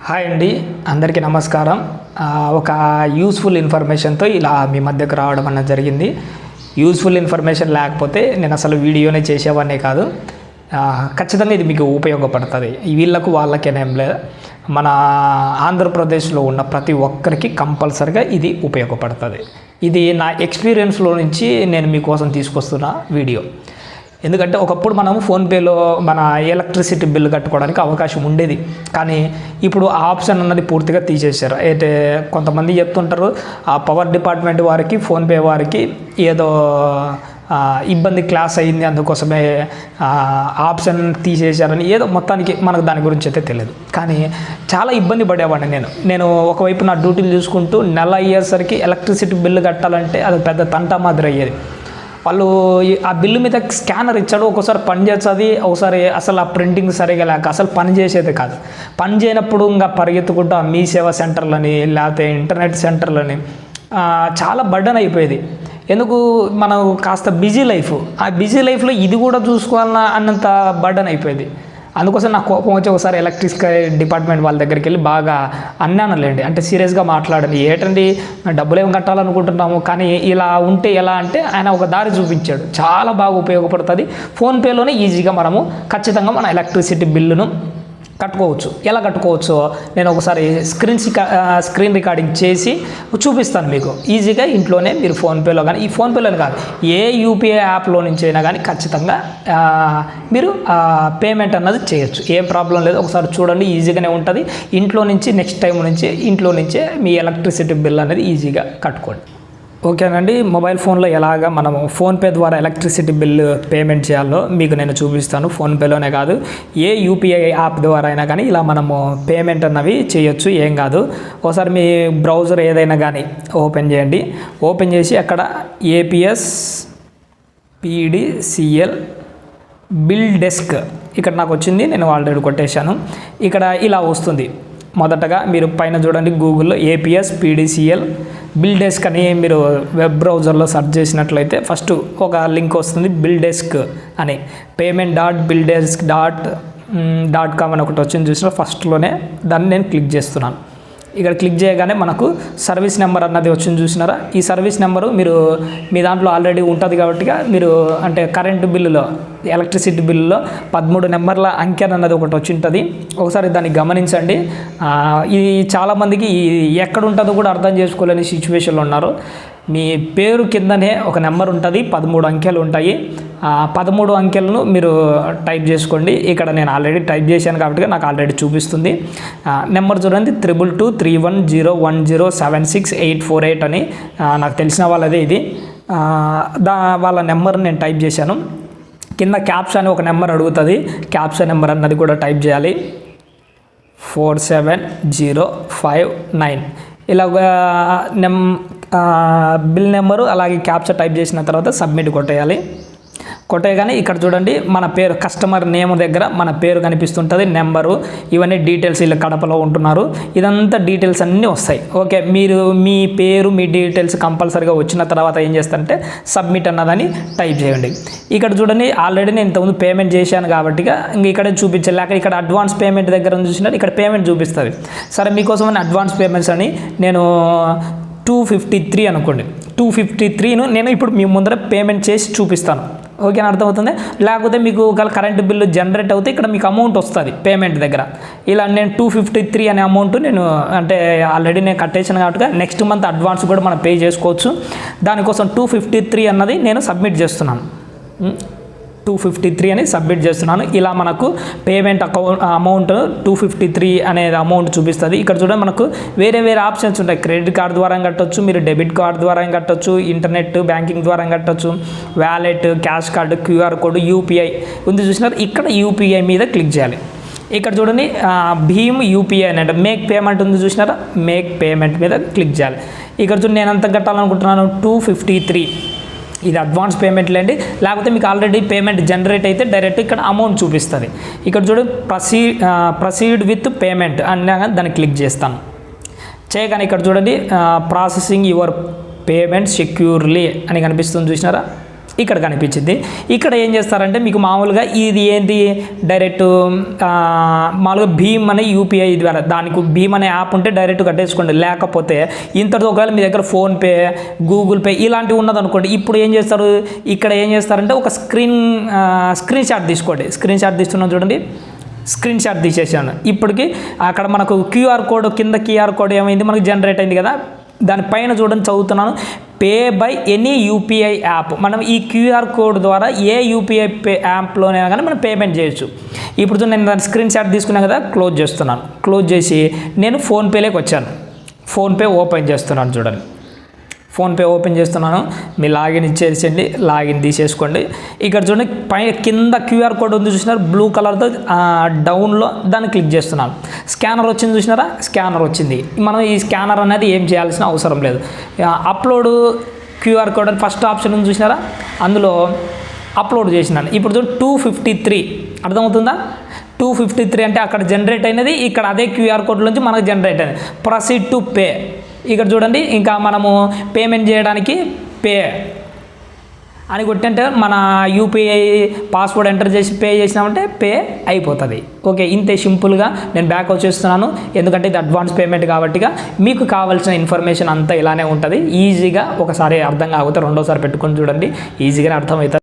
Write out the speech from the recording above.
Hi అండి, అందరికీ నమస్కారం. ఒక యూస్ఫుల్ ఇన్ఫర్మేషన్తో ఇలా మీ మధ్యకు రావడం అన్నది జరిగింది. యూస్ఫుల్ ఇన్ఫర్మేషన్ లేకపోతే నేను అసలు వీడియోనే చేసేవాడినే కాదు. ఖచ్చితంగా ఇది మీకు ఉపయోగపడుతుంది. వీళ్ళకు వాళ్ళకేనేం లేదు, మన ఆంధ్రప్రదేశ్లో ఉన్న ప్రతి ఒక్కరికి కంపల్సరిగా ఇది ఉపయోగపడుతుంది. ఇది నా ఎక్స్పీరియన్స్లో నుంచి నేను మీకోసం తీసుకొస్తున్న వీడియో. ఎందుకంటే ఒకప్పుడు మనము ఫోన్పేలో మన ఎలక్ట్రిసిటీ బిల్లు కట్టుకోవడానికి అవకాశం ఉండేది, కానీ ఇప్పుడు ఆ ఆప్షన్ అన్నది పూర్తిగా తీసేశారు. అయితే కొంతమంది చెప్తుంటారు ఆ పవర్ డిపార్ట్మెంట్ వారికి ఫోన్పే వారికి ఏదో ఇబ్బంది క్లాస్ అయింది, అందుకోసమే ఆప్షన్ తీసేశారని ఏదో మొత్తానికి మనకు దాని గురించి అయితే తెలియదు. కానీ చాలా ఇబ్బంది పడేవాడిని నేను ఒకవైపు నా డ్యూటీలు చూసుకుంటూ నెల అయ్యేసరికి ఎలక్ట్రిసిటీ బిల్లు కట్టాలంటే అది పెద్ద తంటా మాదిరి అయ్యేది. వాళ్ళు ఆ బిల్లు మీద స్కానర్ ఇచ్చాడు, ఒకసారి పని చేస్తుంది, ఒకసారి అసలు ఆ ప్రింటింగ్ సరిగా లేక అసలు పని చేసేది కాదు. పని చేయనప్పుడు ఇంకా పరిగెత్తుకుంటూ ఆ మీ సేవా సెంటర్లని లేకపోతే ఇంటర్నెట్ సెంటర్లని చాలా బర్డన్ అయిపోయేది. ఎందుకు మనం కాస్త బిజీ లైఫ్, ఆ బిజీ లైఫ్లో ఇది కూడా చూసుకోవాలన్నా అన్నంత బర్డన్ అయిపోయేది. అందుకోసం నాకు కోపం వచ్చి ఒకసారి ఎలక్ట్రిసిటీ డిపార్ట్మెంట్ వాళ్ళ దగ్గరికి వెళ్ళి బాగా అన్నానులేండి, అంటే సీరియస్గా మాట్లాడండి, ఏంటండి డబ్బులు ఏమి కట్టాలనుకుంటున్నాము, కానీ ఇలా ఉంటే ఎలా అంటే ఆయన ఒక దారి చూపించాడు. చాలా బాగా ఉపయోగపడుతుంది. ఫోన్పేలోనే ఈజీగా మనము ఖచ్చితంగా మన ఎలక్ట్రిసిటీ బిల్లును కట్టుకోవచ్చు. ఎలా కట్టుకోవచ్చు నేను ఒకసారి స్క్రీన్ రికార్డింగ్ చేసి చూపిస్తాను మీకు. ఈజీగా ఇంట్లోనే మీరు ఫోన్పేలో కానీ, ఈ ఫోన్పేలోనే కాదు ఏ యూపీఐ యాప్లో నుంచి అయినా కానీ ఖచ్చితంగా మీరు పేమెంట్ అన్నది చేయొచ్చు. ఏం ప్రాబ్లం లేదు, ఒకసారి చూడండి, ఈజీగానే ఉంటుంది. ఇంట్లో నుంచి నెక్స్ట్ టైం నుంచి ఇంట్లో నుంచే మీ ఎలక్ట్రిసిటీ బిల్ అనేది ఈజీగా కట్టుకోండి. ఓకేనండి, మొబైల్ ఫోన్లో ఎలాగ మనము ఫోన్పే ద్వారా ఎలక్ట్రిసిటీ బిల్లు పేమెంట్ చేయాలో మీకు నేను చూపిస్తాను. ఫోన్పేలోనే కాదు ఏ యూపీఐ యాప్ ద్వారా అయినా కానీ ఇలా మనము పేమెంట్ అన్నవి చేయొచ్చు, ఏం కాదు. ఒకసారి మీ బ్రౌజర్ ఏదైనా కానీ ఓపెన్ చేయండి. ఓపెన్ చేసి అక్కడ ఏపీఎస్ PDCL బిల్ డెస్క్ ఇక్కడ నాకు వచ్చింది, నేను ఆల్రెడీ కొట్టేశాను. ఇక్కడ ఇలా వస్తుంది. మొదటగా మీరు పైన చూడండి, గూగుల్లో ఏపీఎస్ PDCL బిల్ డెస్క్ అని మీరు వెబ్ బ్రౌజర్లో సెర్చ్ చేసినట్లయితే ఫస్ట్ ఒక లింక్ వస్తుంది, బిల్ డెస్క్ అని. payment.billdesk.com అని ఒకటి వచ్చింది చూసిన, ఫస్ట్లోనే దాన్ని నేను క్లిక్ చేస్తున్నాను. ఇక్కడ క్లిక్ చేయగానే మనకు సర్వీస్ నెంబర్ అన్నది వచ్చింది చూసినారా. ఈ సర్వీస్ నెంబరు మీరు మీ దాంట్లో ఆల్రెడీ ఉంటుంది కాబట్టి మీరు అంటే కరెంటు బిల్లులో ఎలక్ట్రిసిటీ బిల్లులో 13 నెంబర్ల అంకె అన్నది ఒకటి వచ్చి ఉంటుంది. ఒకసారి దాన్ని గమనించండి. ఇది చాలామందికి ఎక్కడ ఉంటుందో కూడా అర్థం చేసుకోలేని సిచ్యువేషన్లో ఉన్నారు. మీ పేరు కిందనే ఒక నెంబర్ ఉంటుంది, 13 అంకెలు ఉంటాయి. 13 అంకెలను మీరు టైప్ చేసుకోండి. ఇక్కడ నేను ఆల్రెడీ టైప్ చేశాను కాబట్టి నాకు ఆల్రెడీ చూపిస్తుంది. నెంబర్ చూడండి, 223101076848 అని నాకు తెలిసిన వాళ్ళదే ఇది. వాళ్ళ నెంబర్ నేను టైప్ చేశాను. కింద క్యాప్స్ అని ఒక నెంబర్ అడుగుతుంది, క్యాప్స్ నెంబర్ అన్నది కూడా టైప్ చేయాలి, 47059. ఇలాగ బిల్ నెంబరు అలాగే క్యాప్చా టైప్ చేసిన తర్వాత సబ్మిట్ కొట్టేయాలి. కొట్టేయగానే ఇక్కడ చూడండి మన పేరు, కస్టమర్ నేమ్ దగ్గర మన పేరు కనిపిస్తుంటుంది, నెంబరు, ఇవన్నీ డీటెయిల్స్. వీళ్ళు కడపలో ఉంటున్నారు, ఇదంతా డీటెయిల్స్ అన్నీ వస్తాయి. ఓకే, మీరు మీ పేరు మీ డీటెయిల్స్ కంపల్సరీగా వచ్చిన తర్వాత ఏం చేస్తారంటే సబ్మిట్ అన్నదని టైప్ చేయండి. ఇక్కడ చూడండి ఆల్రెడీ నేను ఇంతకుముందు పేమెంట్ చేశాను కాబట్టి ఇంక ఇక్కడ చూపించాలి. లేక ఇక్కడ అడ్వాన్స్ పేమెంట్ దగ్గర చూసినట్టు ఇక్కడ పేమెంట్ చూపిస్తుంది. సరే, మీకోసమని అడ్వాన్స్ పేమెంట్స్ అని నేను 253 అనుకోండి, 253ను నేను ఇప్పుడు మీ ముందర పేమెంట్ చేసి చూపిస్తాను. ఓకేనా, అర్థమవుతుంది. లేకపోతే మీకు ఒకవేళ కరెంటు బిల్లు జనరేట్ అవుతే ఇక్కడ మీకు అమౌంట్ వస్తుంది పేమెంట్ దగ్గర. ఇలా నేను 253 అనే అమౌంట్ నేను అంటే ఆల్రెడీ నేను కట్టేసాను కాబట్టి నెక్స్ట్ మంత్ అడ్వాన్స్ కూడా మనం పే చేసుకోవచ్చు. దానికోసం 253 అన్నది నేను సబ్మిట్ చేస్తున్నాను. 253 అని సబ్మిట్ చేస్తున్నాను. ఇలా మనకు పేమెంట్ అమౌంట్ 253 అనేది అమౌంట్ చూపిస్తుంది. ఇక్కడ చూడండి మనకు వేరే వేరే ఆప్షన్స్ ఉంటాయి. క్రెడిట్ కార్డ్ ద్వారా కట్టొచ్చు, మీరు డెబిట్ కార్డ్ ద్వారా కట్టొచ్చు, ఇంటర్నెట్ బ్యాంకింగ్ ద్వారా కట్టొచ్చు, wallet, cash card, QR code, UPI ఉంది చూసినారు. ఇక్కడ UPI మీద క్లిక్ చేయాలి. ఇక్కడ చూడండి భీమ్ UPI అంటే మేక్ పేమెంట్ ఉంది చూసినారా, మేక్ పేమెంట్ మీద క్లిక్ చేయాలి. ఇక్కడ చూడండి నేను ఎంత కట్టాలనుకుంటున్నాను, 253. ఇది అడ్వాన్స్ పేమెంట్లు అండి. లేకపోతే మీకు ఆల్రెడీ పేమెంట్ జనరేట్ అయితే డైరెక్ట్ ఇక్కడ అమౌంట్ చూపిస్తుంది. ఇక్కడ చూడండి ప్రొసీడ్ విత్ పేమెంట్ అన్నా దాన్ని క్లిక్ చేస్తాను. చేయగానే ఇక్కడ చూడండి ప్రాసెసింగ్ యువర్ పేమెంట్ సెక్యూర్లీ అని కనిపిస్తుంది చూసినారా. ఇక్కడ కనిపించింది. ఇక్కడ ఏం చేస్తారంటే మీకు మామూలుగా ఇది ఏంటి డైరెక్ట్ మామూలుగా భీమ్ అనే యూపీఐ ద్వారా దానికి భీమ్ అనే యాప్ ఉంటే డైరెక్ట్ కట్టేసుకోండి. లేకపోతే ఇంతటితో ఒకవేళ మీ దగ్గర ఫోన్పే, గూగుల్ పే ఇలాంటివి ఉన్నదనుకోండి, ఇప్పుడు ఏం చేస్తారు, ఇక్కడ ఏం చేస్తారంటే ఒక స్క్రీన్ షాట్ తీసుకోండి. స్క్రీన్ షాట్ తీస్తున్నాం చూడండి, స్క్రీన్ షాట్ తీసేసాను. ఇప్పటికి అక్కడ మనకు క్యూఆర్ కోడ్ కింద క్యూఆర్ కోడ్ ఏమైంది మనకు జనరేట్ అయింది కదా, దానిపైన చూడండి చదువుతున్నాను, pay by any UPI app. మనం ఈ క్యూఆర్ కోడ్ ద్వారా ఏ యూపీఐ యాప్లోనైనా కానీ మనం పేమెంట్ చేయొచ్చు. ఇప్పుడు నేను దాని స్క్రీన్ షాట్ తీసుకున్నాను కదా, క్లోజ్ చేస్తున్నాను. క్లోజ్ చేసి నేను ఫోన్పేలోకి వచ్చాను. ఫోన్పే ఓపెన్ చేస్తున్నాను చూడండి. ఫోన్పే ఓపెన్ చేస్తున్నాను. మీ లాగిన్ ఇచ్చేసేయండి, లాగిన్ తీసేసుకోండి. ఇక్కడ చూడండి పైన కింద క్యూఆర్ కోడ్ ఉంది చూసినారు బ్లూ కలర్తో డౌన్లో, దాన్ని క్లిక్ చేస్తున్నాను. స్కానర్ వచ్చింది చూసినారా, స్కానర్ వచ్చింది. మనం ఈ స్కానర్ అనేది ఏం చేయాల్సిన అవసరం లేదు. అప్లోడ్ క్యూఆర్ కోడ్ అని ఫస్ట్ ఆప్షన్ ఉంది చూసినారా, అందులో అప్లోడ్ చేసినాను. ఇప్పుడు చూడండి 253 అర్థమవుతుందా, 253 అంటే అక్కడ జనరేట్ అయినది, ఇక్కడ అదే క్యూఆర్ కోడ్ నుంచి మనకు జనరేట్ అయింది. ప్రొసీడ్ టు పే ఇక్కడ చూడండి, ఇంకా మనము పేమెంట్ చేయడానికి పే అని కొట్టంటే మన యూపీఐ పాస్వర్డ్ ఎంటర్ చేసి పే చేసినామంటే పే అయిపోతుంది. ఓకే, ఇంతే సింపుల్గా నేను బ్యాక్ వచ్చేస్తున్నాను, ఎందుకంటే ఇది అడ్వాన్స్ పేమెంట్ కాబట్టిగా మీకు కావాల్సిన ఇన్ఫర్మేషన్ అంతా ఇలానే ఉంటుంది. ఈజీగా ఒకసారి అర్థం కాకపోతే రెండోసారి పెట్టుకొని చూడండి, ఈజీగానే అర్థమవుతుంది.